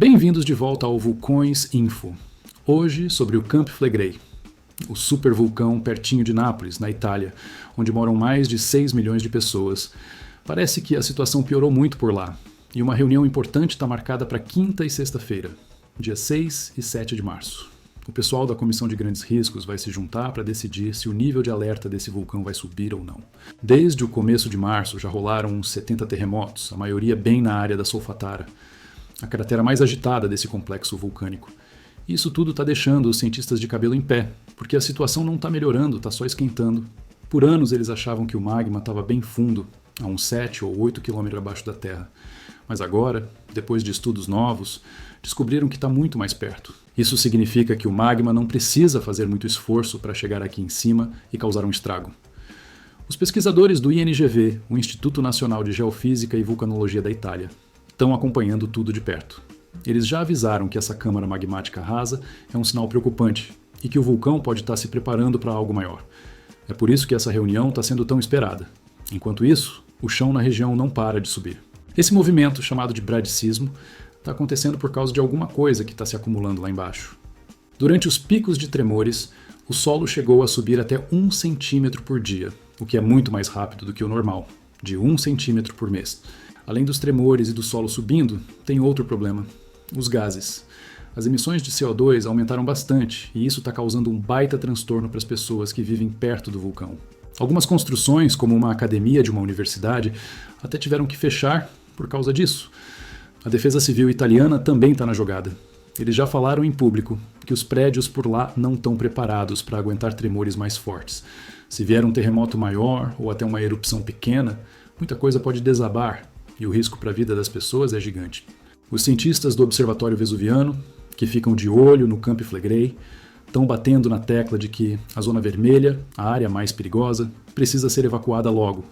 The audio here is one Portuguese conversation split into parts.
Bem-vindos de volta ao Vulcões Info. Hoje sobre o Campi Flegrei, o supervulcão pertinho de Nápoles, na Itália, onde moram mais de 6 milhões de pessoas. Parece que a situação piorou muito por lá, e uma reunião importante está marcada para quinta e sexta-feira, dia 6 e 7 de março. O pessoal da Comissão de Grandes Riscos vai se juntar para decidir se o nível de alerta desse vulcão vai subir ou não. Desde o começo de março já rolaram uns 70 terremotos, a maioria bem na área da Solfatara, a cratera mais agitada desse complexo vulcânico. Isso tudo está deixando os cientistas de cabelo em pé, porque a situação não está melhorando, está só esquentando. Por anos eles achavam que o magma estava bem fundo, a uns 7 ou 8 quilômetros abaixo da Terra. Mas agora, depois de estudos novos, descobriram que está muito mais perto. Isso significa que o magma não precisa fazer muito esforço para chegar aqui em cima e causar um estrago. Os pesquisadores do INGV, o Instituto Nacional de Geofísica e Vulcanologia da Itália, estão acompanhando tudo de perto. Eles já avisaram que essa câmara magmática rasa é um sinal preocupante e que o vulcão pode estar se preparando para algo maior. É por isso que essa reunião está sendo tão esperada. Enquanto isso, o chão na região não para de subir. Esse movimento, chamado de bradicismo, está acontecendo por causa de alguma coisa que está se acumulando lá embaixo. Durante os picos de tremores, o solo chegou a subir até 1 centímetro por dia, o que é muito mais rápido do que o normal, de 1 centímetro por mês. Além dos tremores e do solo subindo, tem outro problema: os gases. As emissões de CO2 aumentaram bastante e isso está causando um baita transtorno para as pessoas que vivem perto do vulcão. Algumas construções, como uma academia de uma universidade, até tiveram que fechar por causa disso. A Defesa Civil italiana também está na jogada. Eles já falaram em público que os prédios por lá não estão preparados para aguentar tremores mais fortes. Se vier um terremoto maior ou até uma erupção pequena, muita coisa pode desabar e o risco para a vida das pessoas é gigante. Os cientistas do Observatório Vesuviano, que ficam de olho no Campi Flegrei, estão batendo na tecla de que a zona vermelha, a área mais perigosa, precisa ser evacuada logo.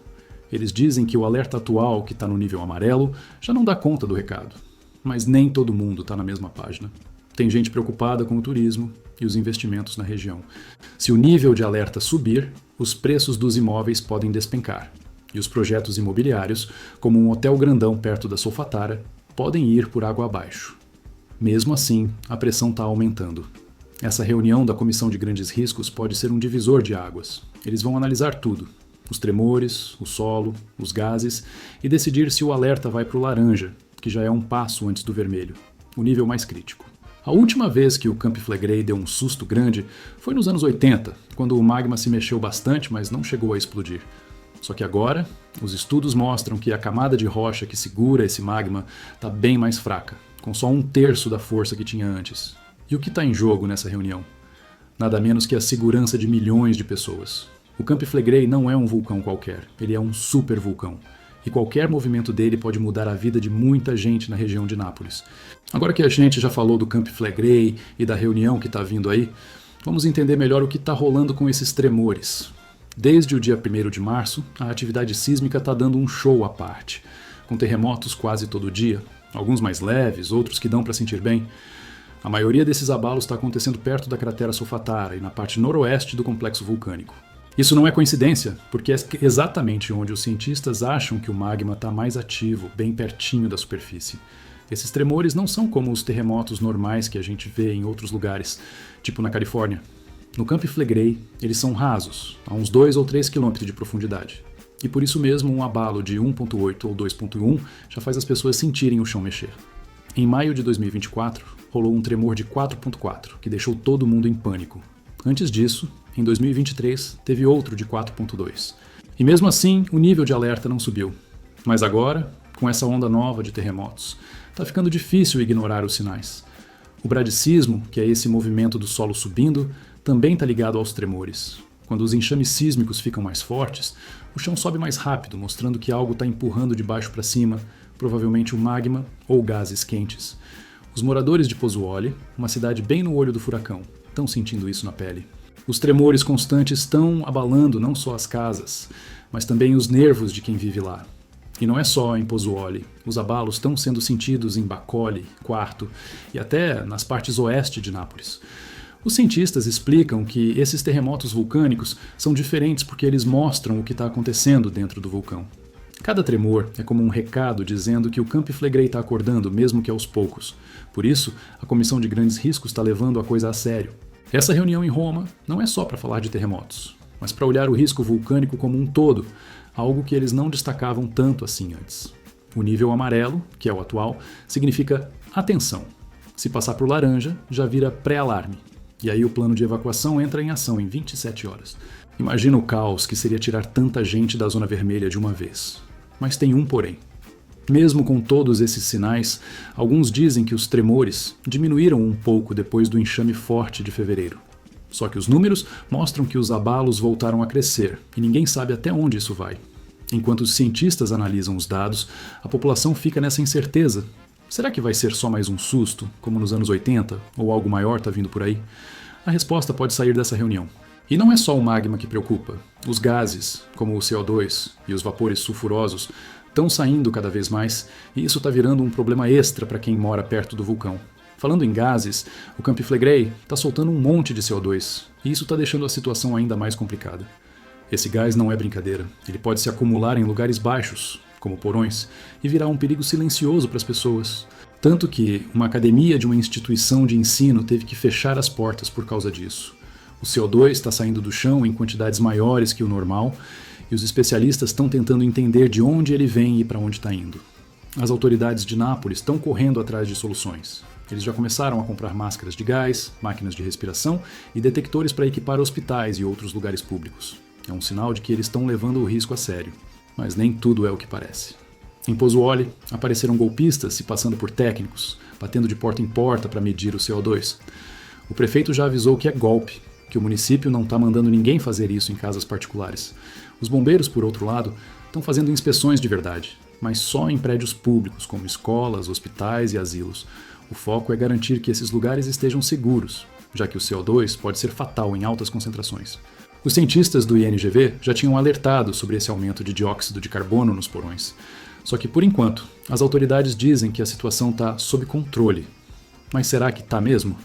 Eles dizem que o alerta atual, que está no nível amarelo, já não dá conta do recado. Mas nem todo mundo está na mesma página. Tem gente preocupada com o turismo e os investimentos na região. Se o nível de alerta subir, os preços dos imóveis podem despencar. E os projetos imobiliários, como um hotel grandão perto da Solfatara, podem ir por água abaixo. Mesmo assim, a pressão está aumentando. Essa reunião da Comissão de Grandes Riscos pode ser um divisor de águas. Eles vão analisar tudo: os tremores, o solo, os gases, e decidir se o alerta vai para o laranja, que já é um passo antes do vermelho, o nível mais crítico. A última vez que o Campi Flegrei deu um susto grande foi nos anos 80, quando o magma se mexeu bastante, mas não chegou a explodir. Só que agora, os estudos mostram que a camada de rocha que segura esse magma está bem mais fraca, com só 1/3 da força que tinha antes. E o que está em jogo nessa reunião? Nada menos que a segurança de milhões de pessoas. O Campi Flegrei não é um vulcão qualquer, ele é um supervulcão. E qualquer movimento dele pode mudar a vida de muita gente na região de Nápoles. Agora que a gente já falou do Campi Flegrei e da reunião que está vindo aí, vamos entender melhor o que está rolando com esses tremores. Desde o dia 1º de março, a atividade sísmica está dando um show à parte, com terremotos quase todo dia, alguns mais leves, outros que dão para sentir bem. A maioria desses abalos está acontecendo perto da cratera Solfatara e na parte noroeste do complexo vulcânico. Isso não é coincidência, porque é exatamente onde os cientistas acham que o magma está mais ativo, bem pertinho da superfície. Esses tremores não são como os terremotos normais que a gente vê em outros lugares, tipo na Califórnia. No Campi Flegrei, eles são rasos, a uns 2 ou 3 quilômetros de profundidade. E por isso mesmo um abalo de 1.8 ou 2.1 já faz as pessoas sentirem o chão mexer. Em maio de 2024, rolou um tremor de 4.4, que deixou todo mundo em pânico. Antes disso, em 2023, teve outro de 4.2. E mesmo assim, o nível de alerta não subiu. Mas agora, com essa onda nova de terremotos, está ficando difícil ignorar os sinais. O bradicismo, que é esse movimento do solo subindo, também está ligado aos tremores. Quando os enxames sísmicos ficam mais fortes, o chão sobe mais rápido, mostrando que algo está empurrando de baixo para cima, provavelmente o magma ou gases quentes. Os moradores de Pozzuoli, uma cidade bem no olho do furacão, estão sentindo isso na pele. Os tremores constantes estão abalando não só as casas, mas também os nervos de quem vive lá. E não é só em Pozzuoli. Os abalos estão sendo sentidos em Bacoli, Quarto e até nas partes oeste de Nápoles. Os cientistas explicam que esses terremotos vulcânicos são diferentes porque eles mostram o que está acontecendo dentro do vulcão. Cada tremor é como um recado dizendo que o Camp Flegrei está acordando, mesmo que aos poucos. Por isso, a Comissão de Grandes Riscos está levando a coisa a sério. Essa reunião em Roma não é só para falar de terremotos, mas para olhar o risco vulcânico como um todo, algo que eles não destacavam tanto assim antes. O nível amarelo, que é o atual, significa atenção. Se passar por laranja, já vira pré-alarme. E aí o plano de evacuação entra em ação em 27 horas. Imagina o caos que seria tirar tanta gente da zona vermelha de uma vez. Mas tem um porém. Mesmo com todos esses sinais, alguns dizem que os tremores diminuíram um pouco depois do enxame forte de fevereiro. Só que os números mostram que os abalos voltaram a crescer, e ninguém sabe até onde isso vai. Enquanto os cientistas analisam os dados, a população fica nessa incerteza. Será que vai ser só mais um susto, como nos anos 80, ou algo maior está vindo por aí? A resposta pode sair dessa reunião. E não é só o magma que preocupa. Os gases, como o CO2 e os vapores sulfurosos, estão saindo cada vez mais, e isso está virando um problema extra para quem mora perto do vulcão. Falando em gases, o Camp Flegrei está soltando um monte de CO2, e isso está deixando a situação ainda mais complicada. Esse gás não é brincadeira, ele pode se acumular em lugares baixos, como porões, e virar um perigo silencioso para as pessoas. Tanto que uma academia de uma instituição de ensino teve que fechar as portas por causa disso. O CO2 está saindo do chão em quantidades maiores que o normal, e os especialistas estão tentando entender de onde ele vem e para onde está indo. As autoridades de Nápoles estão correndo atrás de soluções. Eles já começaram a comprar máscaras de gás, máquinas de respiração e detectores para equipar hospitais e outros lugares públicos. É um sinal de que eles estão levando o risco a sério. Mas nem tudo é o que parece. Em Pozzuoli, apareceram golpistas se passando por técnicos, batendo de porta em porta para medir o CO2. O prefeito já avisou que é golpe, que o município não está mandando ninguém fazer isso em casas particulares. Os bombeiros, por outro lado, estão fazendo inspeções de verdade, mas só em prédios públicos, como escolas, hospitais e asilos. O foco é garantir que esses lugares estejam seguros, já que o CO2 pode ser fatal em altas concentrações. Os cientistas do INGV já tinham alertado sobre esse aumento de dióxido de carbono nos porões. Só que, por enquanto, as autoridades dizem que a situação está sob controle. Mas será que está mesmo?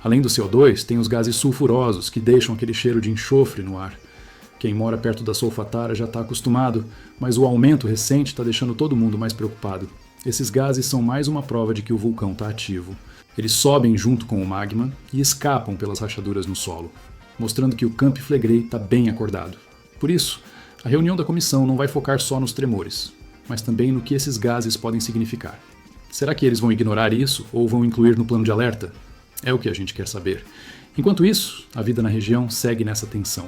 Além do CO2, tem os gases sulfurosos, que deixam aquele cheiro de enxofre no ar. Quem mora perto da Solfatara já está acostumado, mas o aumento recente está deixando todo mundo mais preocupado. Esses gases são mais uma prova de que o vulcão está ativo. Eles sobem junto com o magma e escapam pelas rachaduras no solo, mostrando que o Camp Flegrei está bem acordado. Por isso, a reunião da comissão não vai focar só nos tremores, mas também no que esses gases podem significar. Será que eles vão ignorar isso ou vão incluir no plano de alerta? É o que a gente quer saber. Enquanto isso, a vida na região segue nessa tensão.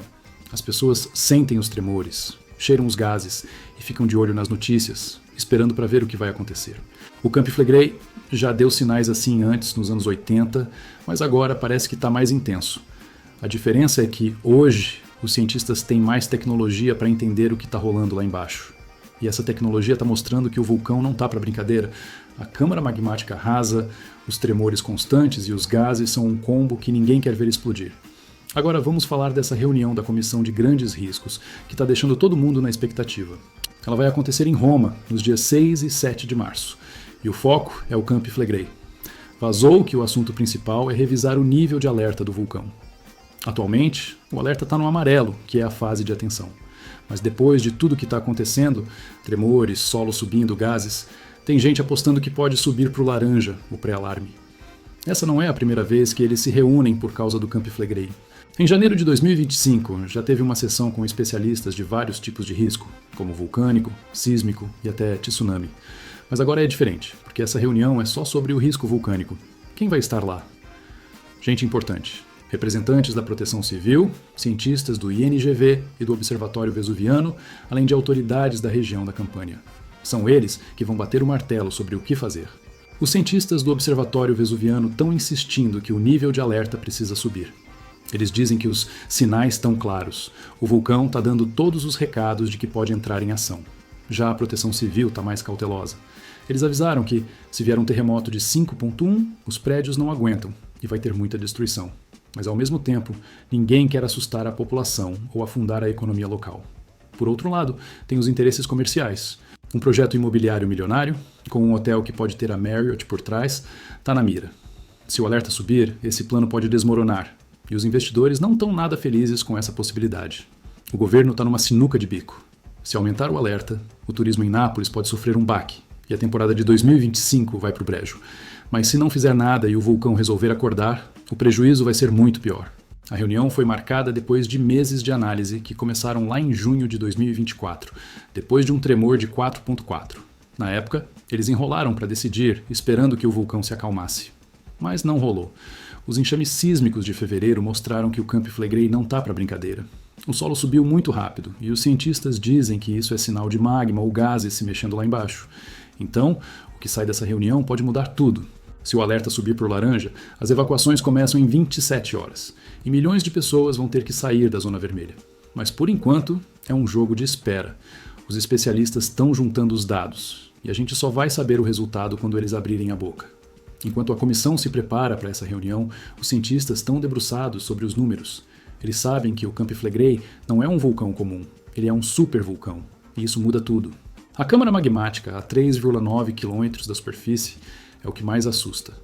As pessoas sentem os tremores, cheiram os gases e ficam de olho nas notícias, esperando para ver o que vai acontecer. O Camp Flegrei já deu sinais assim antes, nos anos 80, mas agora parece que está mais intenso. A diferença é que, hoje, os cientistas têm mais tecnologia para entender o que está rolando lá embaixo. E essa tecnologia está mostrando que o vulcão não está para brincadeira. A câmara magmática rasa, os tremores constantes e os gases são um combo que ninguém quer ver explodir. Agora vamos falar dessa reunião da Comissão de Grandes Riscos, que está deixando todo mundo na expectativa. Ela vai acontecer em Roma, nos dias 6 e 7 de março. E o foco é o Camp Flegrei. Vazou que o assunto principal é revisar o nível de alerta do vulcão. Atualmente, o alerta está no amarelo, que é a fase de atenção. Mas depois de tudo que está acontecendo, tremores, solo subindo, gases, tem gente apostando que pode subir para o laranja, o pré-alarme. Essa não é a primeira vez que eles se reúnem por causa do Camp Flegrei. Em janeiro de 2025, já teve uma sessão com especialistas de vários tipos de risco, como vulcânico, sísmico e até tsunami. Mas agora é diferente, porque essa reunião é só sobre o risco vulcânico. Quem vai estar lá? Gente importante. Representantes da Proteção Civil, cientistas do INGV e do Observatório Vesuviano, além de autoridades da região da Campânia. São eles que vão bater o martelo sobre o que fazer. Os cientistas do Observatório Vesuviano estão insistindo que o nível de alerta precisa subir. Eles dizem que os sinais estão claros. O vulcão está dando todos os recados de que pode entrar em ação. Já a Proteção Civil está mais cautelosa. Eles avisaram que, se vier um terremoto de 5.1, os prédios não aguentam e vai ter muita destruição. Mas, ao mesmo tempo, ninguém quer assustar a população ou afundar a economia local. Por outro lado, tem os interesses comerciais. Um projeto imobiliário milionário, com um hotel que pode ter a Marriott por trás, está na mira. Se o alerta subir, esse plano pode desmoronar, e os investidores não estão nada felizes com essa possibilidade. O governo está numa sinuca de bico. Se aumentar o alerta, o turismo em Nápoles pode sofrer um baque e a temporada de 2025 vai para o brejo. Mas se não fizer nada e o vulcão resolver acordar, o prejuízo vai ser muito pior. A reunião foi marcada depois de meses de análise que começaram lá em junho de 2024, depois de um tremor de 4,4. Na época, eles enrolaram para decidir, esperando que o vulcão se acalmasse. Mas não rolou. Os enxames sísmicos de fevereiro mostraram que o Camp Flegrei não tá para brincadeira. O solo subiu muito rápido e os cientistas dizem que isso é sinal de magma ou gases se mexendo lá embaixo. Então, o que sai dessa reunião pode mudar tudo. Se o alerta subir para o laranja, as evacuações começam em 27 horas e milhões de pessoas vão ter que sair da zona vermelha. Mas por enquanto, é um jogo de espera. Os especialistas estão juntando os dados e a gente só vai saber o resultado quando eles abrirem a boca. Enquanto a comissão se prepara para essa reunião, os cientistas estão debruçados sobre os números. Eles sabem que o Camp Flegrei não é um vulcão comum, ele é um supervulcão, e isso muda tudo. A câmara magmática, a 3,9 km da superfície, é o que mais assusta.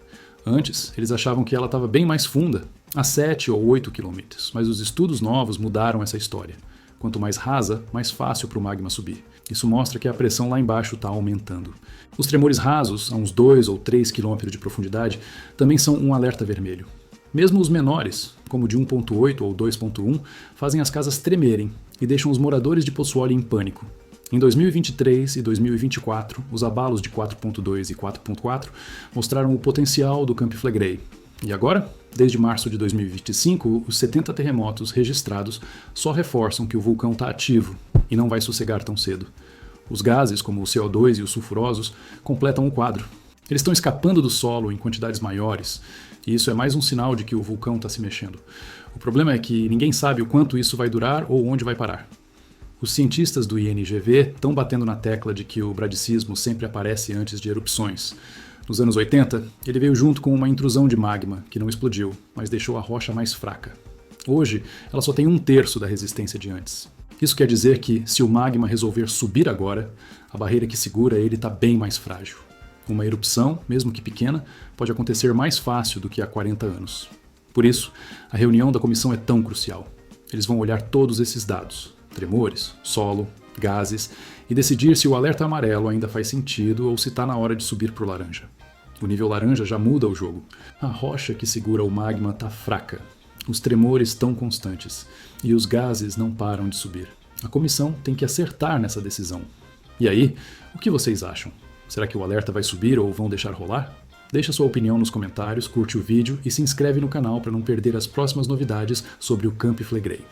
Antes, eles achavam que ela estava bem mais funda, a 7 ou 8 km, mas os estudos novos mudaram essa história. Quanto mais rasa, mais fácil para o magma subir. Isso mostra que a pressão lá embaixo está aumentando. Os tremores rasos, a uns 2 ou 3 km de profundidade, também são um alerta vermelho. Mesmo os menores, como de 1.8 ou 2.1, fazem as casas tremerem e deixam os moradores de Pozzuoli em pânico. Em 2023 e 2024, os abalos de 4.2 e 4.4 mostraram o potencial do Camp Flegrei. E agora, desde março de 2025, os 70 terremotos registrados só reforçam que o vulcão está ativo e não vai sossegar tão cedo. Os gases, como o CO2 e os sulfurosos, completam o quadro. Eles estão escapando do solo em quantidades maiores, e isso é mais um sinal de que o vulcão está se mexendo. O problema é que ninguém sabe o quanto isso vai durar ou onde vai parar. Os cientistas do INGV estão batendo na tecla de que o bradicismo sempre aparece antes de erupções. Nos anos 80, ele veio junto com uma intrusão de magma, que não explodiu, mas deixou a rocha mais fraca. Hoje, ela só tem 1/3 da resistência de antes. Isso quer dizer que, se o magma resolver subir agora, a barreira que segura ele está bem mais frágil. Uma erupção, mesmo que pequena, pode acontecer mais fácil do que há 40 anos. Por isso, a reunião da comissão é tão crucial. Eles vão olhar todos esses dados, tremores, solo, gases, e decidir se o alerta amarelo ainda faz sentido ou se está na hora de subir para o laranja. O nível laranja já muda o jogo. A rocha que segura o magma está fraca. Os tremores estão constantes. E os gases não param de subir. A comissão tem que acertar nessa decisão. E aí, o que vocês acham? Será que o alerta vai subir ou vão deixar rolar? Deixa sua opinião nos comentários, curte o vídeo e se inscreve no canal para não perder as próximas novidades sobre o Camp Flegrei.